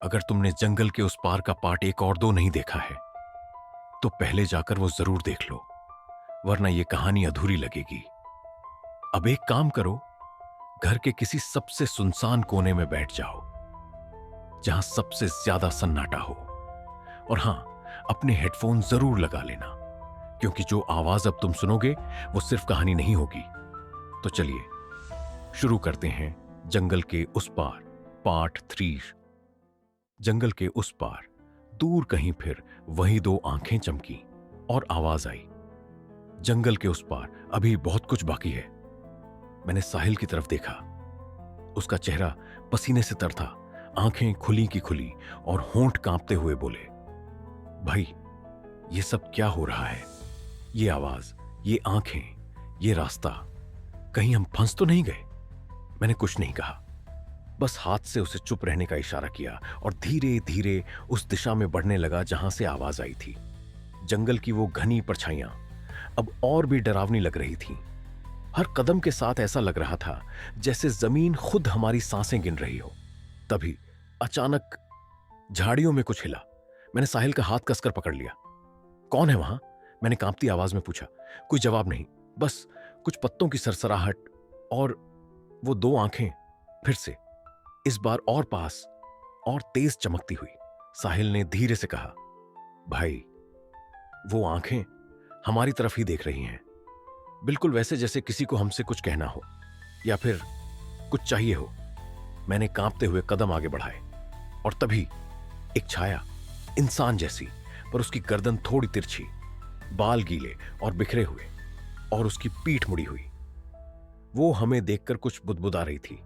अगर तुमने जंगल के उस पार का पार्ट 1 और 2 नहीं देखा है तो पहले जाकर वो जरूर देख लो, वरना ये कहानी अधूरी लगेगी। अब एक काम करो, घर के किसी सबसे सुनसान कोने में बैठ जाओ जहां सबसे ज्यादा सन्नाटा हो। और हां, अपने हेडफोन जरूर लगा लेना, क्योंकि जो आवाज अब तुम सुनोगे वो सिर्फ कहानी नहीं होगी। तो चलिए शुरू करते हैं जंगल के उस पार पार्ट 3। जंगल के उस पार दूर कहीं फिर वही 2 आंखें चमकी और आवाज आई, जंगल के उस पार अभी बहुत कुछ बाकी है। मैंने साहिल की तरफ देखा। उसका चेहरा पसीने से तर था, आंखें खुली की खुली और होंठ कांपते हुए बोले, भाई ये सब क्या हो रहा है? ये आवाज, ये आंखें, ये रास्ता, कहीं हम फंस तो नहीं गए? मैंने कुछ नहीं कहा, बस हाथ से उसे चुप रहने का इशारा किया और धीरे धीरे उस दिशा में बढ़ने लगा जहां से आवाज आई थी। जंगल की वो घनी परछाइयां अब और भी डरावनी लग रही थीं। हर कदम के साथ ऐसा लग रहा था जैसे जमीन खुद हमारी सांसें गिन रही हो। तभी अचानक झाड़ियों में कुछ हिला। मैंने साहिल का हाथ कसकर पकड़ लिया। कौन है वहां? मैंने कांपती आवाज में पूछा। कोई जवाब नहीं, बस कुछ पत्तों की सरसराहट और वो 2 आंखें फिर से, इस बार और पास और तेज चमकती हुई। साहिल ने धीरे से कहा, भाई वो आंखें हमारी तरफ ही देख रही हैं, बिल्कुल वैसे जैसे किसी को हमसे कुछ कहना हो या फिर कुछ चाहिए हो। मैंने कांपते हुए कदम आगे बढ़ाए और तभी एक छाया, इंसान जैसी, पर उसकी गर्दन थोड़ी तिरछी, बाल गीले और बिखरे हुए और उसकी पीठ मुड़ी हुई। वो हमें देखकर कुछ बुदबुदा रही थी,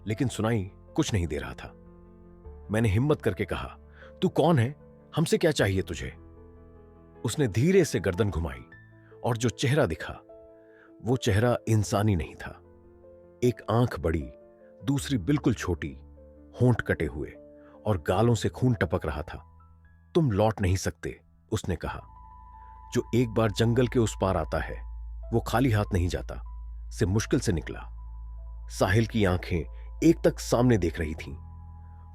लेकिन सुनाई कुछ नहीं दे रहा था। मैंने हिम्मत करके कहा, तू कौन है? हमसे क्या चाहिए तुझे? उसने धीरे से गर्दन घुमाई और जो चेहरा दिखा वो चेहरा इंसानी नहीं था। एक आंख बड़ी, दूसरी बिल्कुल छोटी, होंठ कटे हुए और गालों से खून टपक रहा था। तुम लौट नहीं सकते, उसने कहा। जो एक बार जंगल के उस पार आता है वो खाली हाथ नहीं जाता, से मुश्किल से निकला। साहिल की आंखें एक तक सामने देख रही थीं।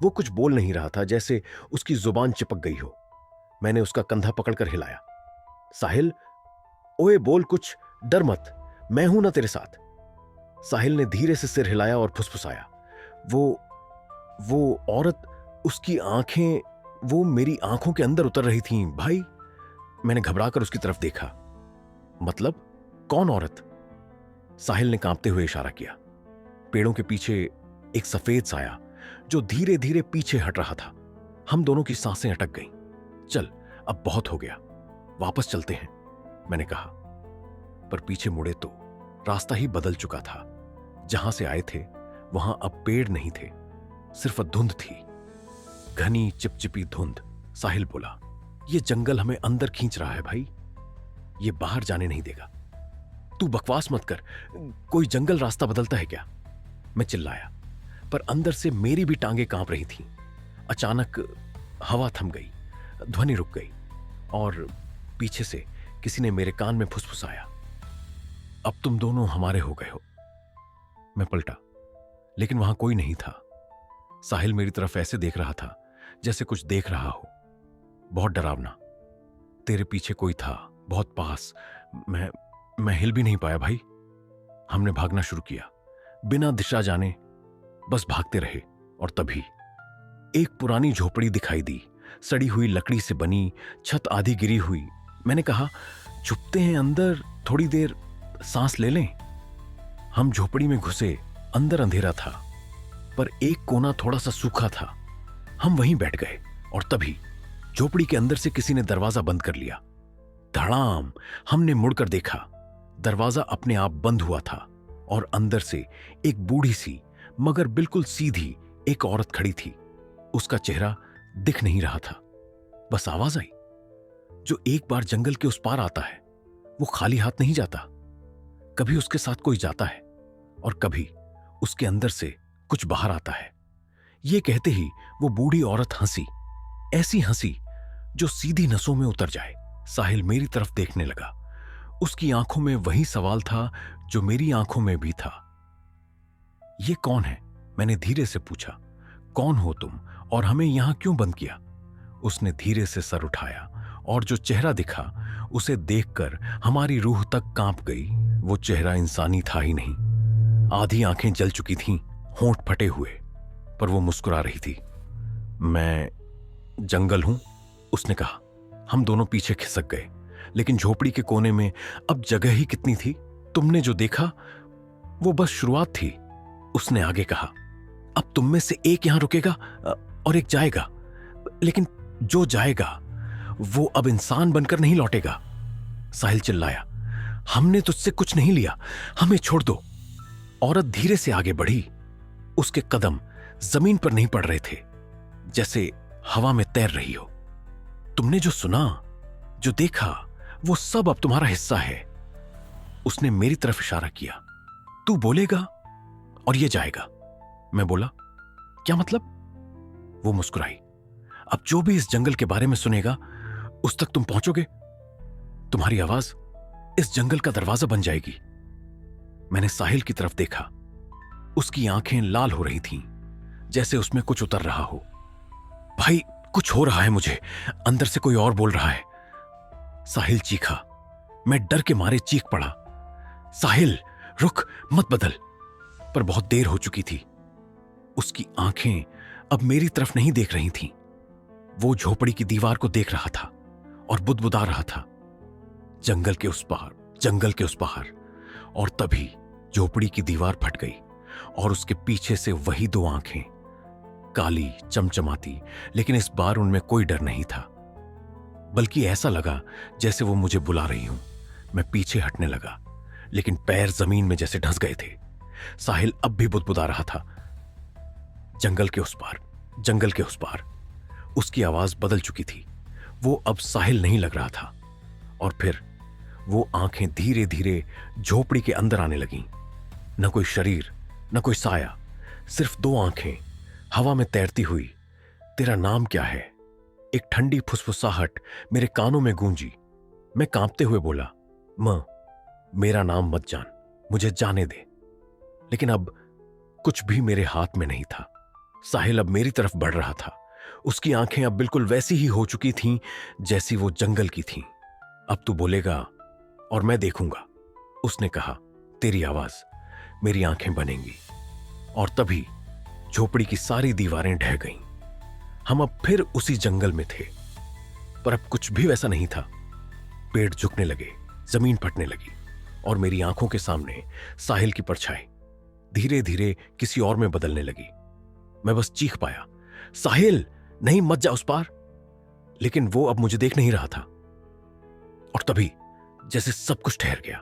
वो कुछ बोल नहीं रहा था, जैसे उसकी जुबान चिपक गई हो। मैंने उसका कंधा पकड़कर हिलाया। साहिल, ओए बोल कुछ, डर मत, मैं हूं ना तेरे साथ। साहिल ने धीरे से सिर हिलाया और फुसफुसाया, वो औरत, उसकी आंखें, वो मेरी आंखों के अंदर उतर रही थीं भाई। मैंने घबराकर उसकी तरफ देखा। मतलब कौन औरत? साहिल ने कांपते हुए इशारा किया। पेड़ों के पीछे एक सफेद साया जो धीरे धीरे पीछे हट रहा था। हम दोनों की सांसें अटक गईं। चल, अब बहुत हो गया, वापस चलते हैं, मैंने कहा। पर पीछे मुड़े तो रास्ता ही बदल चुका था। जहां से आए थे वहां अब पेड़ नहीं थे, सिर्फ धुंध थी, घनी चिपचिपी धुंध। साहिल बोला, ये जंगल हमें अंदर खींच रहा है भाई, ये बाहर जाने नहीं देगा। तू बकवास मत कर, कोई जंगल रास्ता बदलता है क्या? मैं चिल्लाया, पर अंदर से मेरी भी टांगें कांप रही थीं। अचानक हवा थम गई, ध्वनि रुक गई और पीछे से किसी ने मेरे कान में फुसफुसाया, अब तुम दोनों हमारे हो गए हो। मैं पलटा, लेकिन वहां कोई नहीं था। साहिल मेरी तरफ ऐसे देख रहा था जैसे कुछ देख रहा हो, बहुत डरावना। तेरे पीछे कोई था, बहुत पास। मैं हिल भी नहीं पाया भाई। हमने भागना शुरू किया, बिना दिशा जाने, बस भागते रहे। और तभी एक पुरानी झोपड़ी दिखाई दी, सड़ी हुई लकड़ी से बनी, छत आधी गिरी हुई। मैंने कहा, छुपते हैं अंदर, थोड़ी देर सांस ले लें। हम झोपड़ी में घुसे। अंदर अंधेरा था, पर एक कोना थोड़ा सा सूखा था। हम वहीं बैठ गए और तभी झोपड़ी के अंदर से किसी ने दरवाजा बंद कर लिया। धड़ाम! हमने मुड़कर देखा, दरवाजा अपने आप बंद हुआ था और अंदर से एक बूढ़ी सी मगर बिल्कुल सीधी एक औरत खड़ी थी। उसका चेहरा दिख नहीं रहा था, बस आवाज आई। जो एक बार जंगल के उस पार आता है वो खाली हाथ नहीं जाता। कभी उसके साथ कोई जाता है और कभी उसके अंदर से कुछ बाहर आता है। ये कहते ही वो बूढ़ी औरत हंसी, ऐसी हंसी जो सीधी नसों में उतर जाए। साहिल मेरी तरफ देखने लगा। उसकी आंखों में वही सवाल था जो मेरी आंखों में भी था। ये कौन है? मैंने धीरे से पूछा। कौन हो तुम और हमें यहां क्यों बंद किया? उसने धीरे से सर उठाया और जो चेहरा दिखा उसे देखकर हमारी रूह तक कांप गई। वो चेहरा इंसानी था ही नहीं। आधी आंखें जल चुकी थीं, होंठ फटे हुए, पर वो मुस्कुरा रही थी। मैं जंगल हूं, उसने कहा। हम दोनों पीछे खिसक गए, लेकिन झोपड़ी के कोने में अब जगह ही कितनी थी। तुमने जो देखा वो बस शुरुआत थी, उसने आगे कहा। अब तुम में से एक यहां रुकेगा और एक जाएगा, लेकिन जो जाएगा वो अब इंसान बनकर नहीं लौटेगा। साहिल चिल्लाया। हमने तुझसे कुछ नहीं लिया, हमें छोड़ दो। औरत धीरे से आगे बढ़ी। उसके कदम जमीन पर नहीं पड़ रहे थे, जैसे हवा में तैर रही हो। तुमने जो सुना, जो देखा, वो सब अब तुम्हारा हिस्सा है। उसने मेरी तरफ इशारा किया। तू बोलेगा और ये जाएगा। मैं बोला, क्या मतलब? वो मुस्कुराई। अब जो भी इस जंगल के बारे में सुनेगा उस तक तुम पहुंचोगे। तुम्हारी आवाज इस जंगल का दरवाजा बन जाएगी। मैंने साहिल की तरफ देखा। उसकी आंखें लाल हो रही थीं, जैसे उसमें कुछ उतर रहा हो। भाई, कुछ हो रहा है मुझे, अंदर से कोई और बोल रहा है। साहिल चीखा। मैं डर के मारे चीख पड़ा। साहिल, रुक, मत बदल। पर बहुत देर हो चुकी थी। उसकी आंखें अब मेरी तरफ नहीं देख रही थीं। वो झोपड़ी की दीवार को देख रहा था और बुदबुदा रहा था। जंगल के उस पार, जंगल के उस पार। और तभी झोपड़ी की दीवार फट गई और उसके पीछे से वही दो आंखें, काली, चमचमाती, लेकिन इस बार उनमें कोई डर नहीं था, बल्कि ऐसा लगा जैसे वो मुझे बुला रही हूं। मैं पीछे हटने लगा, लेकिन पैर जमीन में जैसे ढस गए थे। साहिल अब भी बुदबुदा रहा था। जंगल के उस पार, जंगल के उस पार। उसकी आवाज बदल चुकी थी। वो अब साहिल नहीं लग रहा था। और फिर वो आंखें धीरे धीरे झोपड़ी के अंदर आने लगीं। न कोई शरीर, न कोई साया, सिर्फ दो आंखें हवा में तैरती हुई। तेरा नाम क्या है? एक ठंडी फुसफुसाहट मेरे कानों में गूंजी। मैं कांपते हुए बोला, मां, मेरा नाम मत जान, मुझे जाने दे। लेकिन अब कुछ भी मेरे हाथ में नहीं था। साहिल अब मेरी तरफ बढ़ रहा था। उसकी आंखें अब बिल्कुल वैसी ही हो चुकी थीं जैसी वो जंगल की थीं। अब तू बोलेगा और मैं देखूंगा, उसने कहा। तेरी आवाज मेरी आंखें बनेंगी। और तभी झोपड़ी की सारी दीवारें ढह गईं। हम अब फिर उसी जंगल में थे, पर अब कुछ भी वैसा नहीं था। पेड़ झुकने लगे, जमीन फटने लगी और मेरी आंखों के सामने साहिल की परछाई धीरे धीरे किसी और में बदलने लगी। मैं बस चीख पाया, साहिल, नहीं, मत जा उस पार। लेकिन वो अब मुझे देख नहीं रहा था। और तभी जैसे सब कुछ ठहर गया।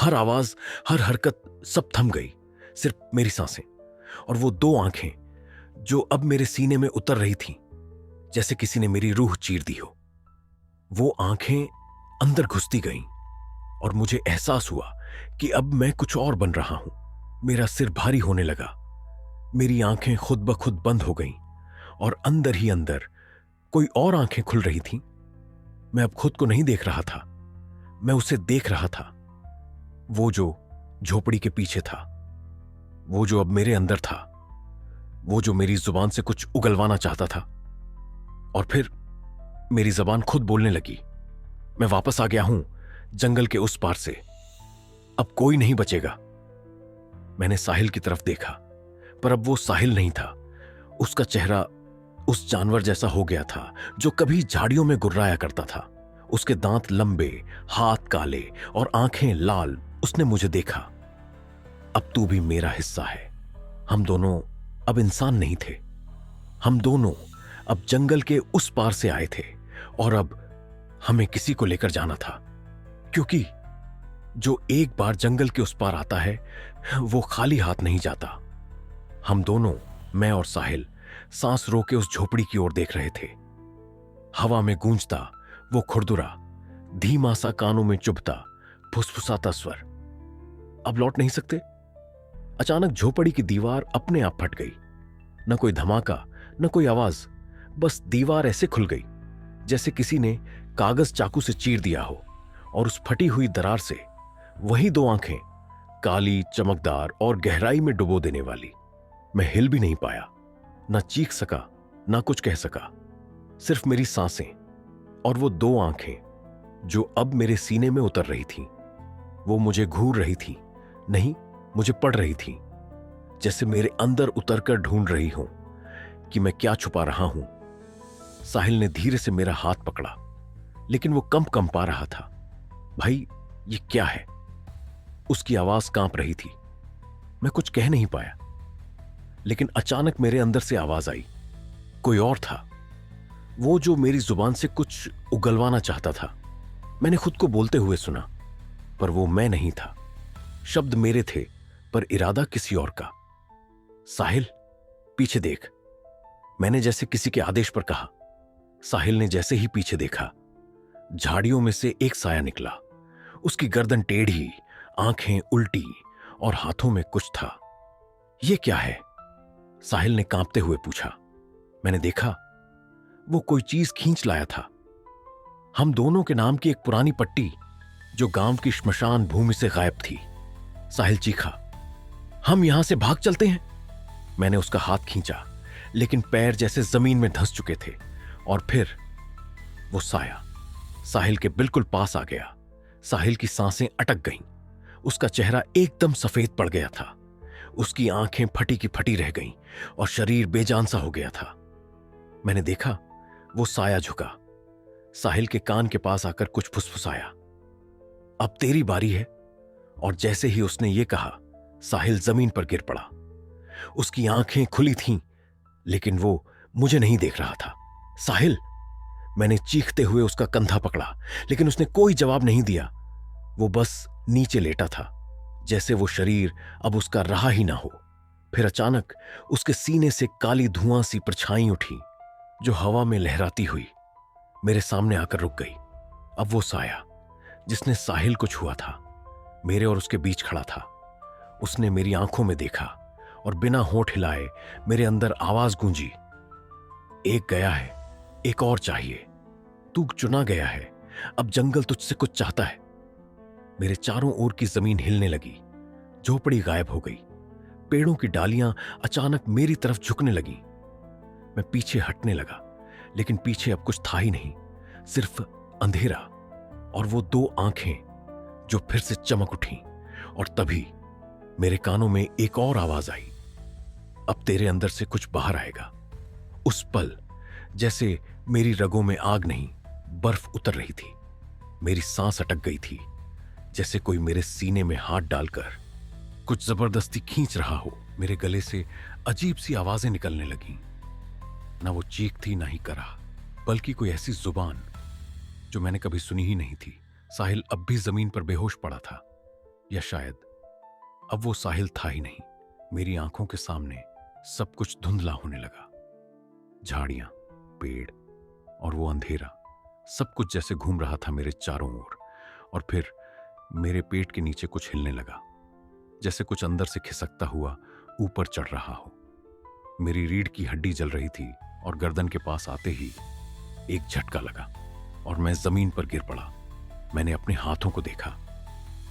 हर आवाज, हर हरकत, सब थम गई, सिर्फ मेरी सांसें और वो दो आंखें जो अब मेरे सीने में उतर रही थीं, जैसे किसी ने मेरी रूह चीर दी हो। वो आंखें अंदर घुसती गईं और मुझे एहसास हुआ कि अब मैं कुछ और बन रहा हूं। मेरा सिर भारी होने लगा। मेरी आंखें खुद ब खुद बंद हो गईं और अंदर ही अंदर कोई और आंखें खुल रही थीं। मैं अब खुद को नहीं देख रहा था, मैं उसे देख रहा था। वो जो झोपड़ी के पीछे था, वो जो अब मेरे अंदर था, वो जो मेरी जुबान से कुछ उगलवाना चाहता था। और फिर मेरी जबान खुद बोलने लगी, मैं वापस आ गया हूं जंगल के उस पार से, अब कोई नहीं बचेगा। मैंने साहिल की तरफ देखा, पर अब वो साहिल नहीं था। उसका चेहरा उस जानवर जैसा हो गया था जो कभी झाड़ियों में गुर्राया करता था। उसके दांत लंबे, हाथ काले और आंखें लाल। उसने मुझे देखा। अब तू भी मेरा हिस्सा है। हम दोनों अब इंसान नहीं थे। हम दोनों अब जंगल के उस पार से आए थे और अब हमें किसी को लेकर जाना था, क्योंकि जो एक बार जंगल के उस पार आता है वो खाली हाथ नहीं जाता। हम दोनों, मैं और साहिल, सांस रोके उस झोपड़ी की ओर देख रहे थे। हवा में गूंजता वो खुरदुरा, धीमा सा कानों में चुभता, फुसफुसाता स्वर। अब लौट नहीं सकते। अचानक झोपड़ी की दीवार अपने आप फट गई। न कोई धमाका, न कोई आवाज, बस दीवार ऐसे खुल गई जैसे किसी ने कागज चाकू से चीर दिया हो। और उस फटी हुई दरार से वही दो आंखें, काली, चमकदार और गहराई में डुबो देने वाली। मैं हिल भी नहीं पाया, न चीख सका, ना कुछ कह सका, सिर्फ मेरी सांसें और वो दो आंखें जो अब मेरे सीने में उतर रही थीं। वो मुझे घूर रही थी, नहीं, मुझे पढ़ रही थी, जैसे मेरे अंदर उतरकर ढूंढ रही हूं कि मैं क्या छुपा रहा हूं। साहिल ने धीरे से मेरा हाथ पकड़ा, लेकिन वो कंपा रहा था। भाई, ये क्या है? उसकी आवाज कांप रही थी। मैं कुछ कह नहीं पाया, लेकिन अचानक मेरे अंदर से आवाज आई। कोई और था, वो जो मेरी जुबान से कुछ उगलवाना चाहता था। मैंने खुद को बोलते हुए सुना, पर वो मैं नहीं था। शब्द मेरे थे, पर इरादा किसी और का। साहिल, पीछे देख, मैंने जैसे किसी के आदेश पर कहा। साहिल ने जैसे ही पीछे देखा, झाड़ियों में से एक साया निकला। उसकी गर्दन टेढ़ी, आंखें उल्टी और हाथों में कुछ था। यह क्या है? साहिल ने कांपते हुए पूछा। मैंने देखा, वो कोई चीज खींच लाया था। हम दोनों के नाम की एक पुरानी पट्टी जो गांव की श्मशान भूमि से गायब थी। साहिल चीखा, हम यहां से भाग चलते हैं। मैंने उसका हाथ खींचा, लेकिन पैर जैसे जमीन में धंस चुके थे। और फिर वो साया साहिल के बिल्कुल पास आ गया। साहिल की सांसें अटक गईं। उसका चेहरा एकदम सफेद पड़ गया था। उसकी आंखें फटी की फटी रह गईं और शरीर बेजान सा हो गया था। मैंने देखा, वो साया झुका, साहिल के कान के पास आकर कुछ फुसफुसाया। अब तेरी बारी है। और जैसे ही उसने ये कहा, साहिल जमीन पर गिर पड़ा। उसकी आंखें खुली थीं, लेकिन वो मुझे नहीं देख रहा था। साहिल, मैंने चीखते हुए उसका कंधा पकड़ा, लेकिन उसने कोई जवाब नहीं दिया। वो बस नीचे लेटा था, जैसे वो शरीर अब उसका रहा ही ना हो। फिर अचानक उसके सीने से काली धुआं सी परछाई उठी, जो हवा में लहराती हुई मेरे सामने आकर रुक गई। अब वो साया जिसने साहिल को छुआ था, मेरे और उसके बीच खड़ा था। उसने मेरी आंखों में देखा और बिना होंठ हिलाए मेरे अंदर आवाज गूंजी, एक गया है, एक और चाहिए। तू चुना गया है, अब जंगल तुझसे कुछ चाहता है। मेरे चारों ओर की जमीन हिलने लगी, झोपड़ी गायब हो गई, पेड़ों की डालियां अचानक मेरी तरफ झुकने लगी। मैं पीछे हटने लगा, लेकिन पीछे अब कुछ था ही नहीं, सिर्फ अंधेरा और वो दो आंखें जो फिर से चमक उठी। और तभी मेरे कानों में एक और आवाज आई, अब तेरे अंदर से कुछ बाहर आएगा। उस पल जैसे मेरी रगों में आग नहीं, बर्फ उतर रही थी। मेरी सांस अटक गई थी, जैसे कोई मेरे सीने में हाथ डालकर कुछ जबरदस्ती खींच रहा हो। मेरे गले से अजीब सी आवाजें निकलने लगीं। ना वो चीख थी, ना ही कराह, बल्कि कोई ऐसी जुबान जो मैंने कभी सुनी ही नहीं थी। साहिल अब भी जमीन पर बेहोश पड़ा था, या शायद अब वो साहिल था ही नहीं। मेरी आंखों के सामने सब कुछ धुंधला होने लगा। झाड़ियां, पेड़ और वो अंधेरा, सब कुछ जैसे घूम रहा था मेरे चारों ओर। और फिर मेरे पेट के नीचे कुछ हिलने लगा, जैसे कुछ अंदर से खिसकता हुआ ऊपर चढ़ रहा हो। मेरी रीढ़ की हड्डी जल रही थी और गर्दन के पास आते ही एक झटका लगा और मैं जमीन पर गिर पड़ा। मैंने अपने हाथों को देखा,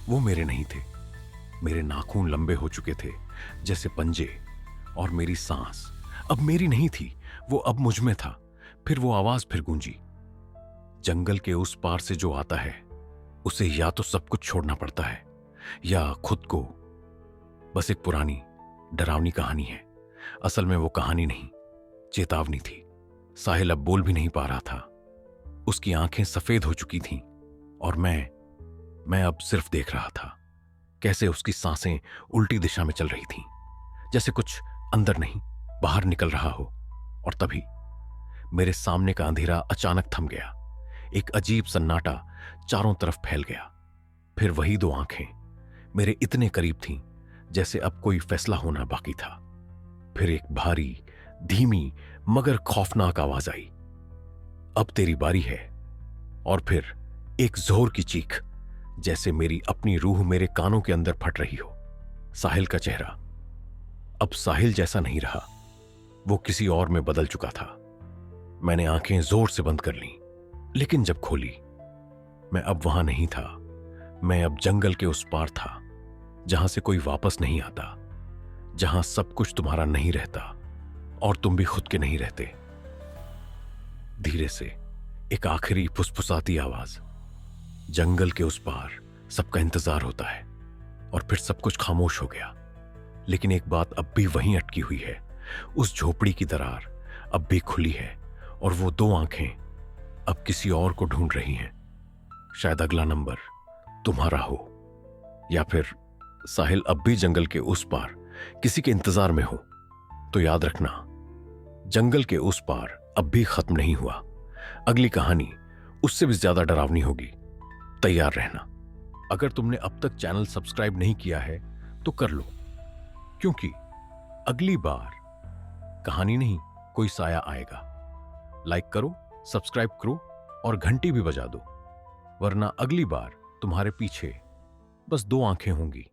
वो मेरे नहीं थे। मेरे नाखून लंबे हो चुके थे जैसे पंजे, और मेरी सांस अब मेरी नहीं थी, वो अब मुझ में था। फिर वो आवाज फिर गूंजी, जंगल के उस पार से जो आता है उसे या तो सब कुछ छोड़ना पड़ता है या खुद को। बस एक पुरानी डरावनी कहानी है। असल में वो कहानी नहीं, चेतावनी थी। साहिल अब बोल भी नहीं पा रहा था, उसकी आंखें सफेद हो चुकी थीं और मैं अब सिर्फ देख रहा था कैसे उसकी सांसें उल्टी दिशा में चल रही थीं, जैसे कुछ अंदर नहीं बाहर निकल रहा हो। और तभी मेरे सामने का अंधेरा अचानक थम गया। एक अजीब सन्नाटा चारों तरफ फैल गया। फिर वही दो आंखें मेरे इतने करीब थीं जैसे अब कोई फैसला होना बाकी था। फिर एक भारी, धीमी मगर खौफनाक आवाज आई, अब तेरी बारी है। और फिर एक जोर की चीख, जैसे मेरी अपनी रूह मेरे कानों के अंदर फट रही हो। साहिल का चेहरा अब साहिल जैसा नहीं रहा, वो किसी और में बदल चुका था। मैंने आंखें जोर से बंद कर लीं, लेकिन जब खोली, मैं अब वहां नहीं था। मैं अब जंगल के उस पार था, जहां से कोई वापस नहीं आता, जहां सब कुछ तुम्हारा नहीं रहता और तुम भी खुद के नहीं रहते। धीरे से एक आखिरी फुसफुसाती आवाज। जंगल के उस पार सबका इंतजार होता है और फिर सब कुछ खामोश हो गया। लेकिन एक बात अब भी वहीं अटकी हुई है। उस झोपड़ी की दरार अब भी खुली है और वो दो आंखें अब किसी और को ढूंढ रही हैं। शायद अगला नंबर तुम्हारा हो, या फिर साहिल अब भी जंगल के उस पार किसी के इंतजार में हो। तो याद रखना, जंगल के उस पार अब भी खत्म नहीं हुआ। अगली कहानी उससे भी ज्यादा डरावनी होगी। तैयार रहना। अगर तुमने अब तक चैनल सब्सक्राइब नहीं किया है तो कर लो, क्योंकि अगली बार कहानी नहीं, कोई साया आएगा। लाइक करो, सब्सक्राइब करो और घंटी भी बजा दो, वरना अगली बार तुम्हारे पीछे बस दो आंखें होंगी।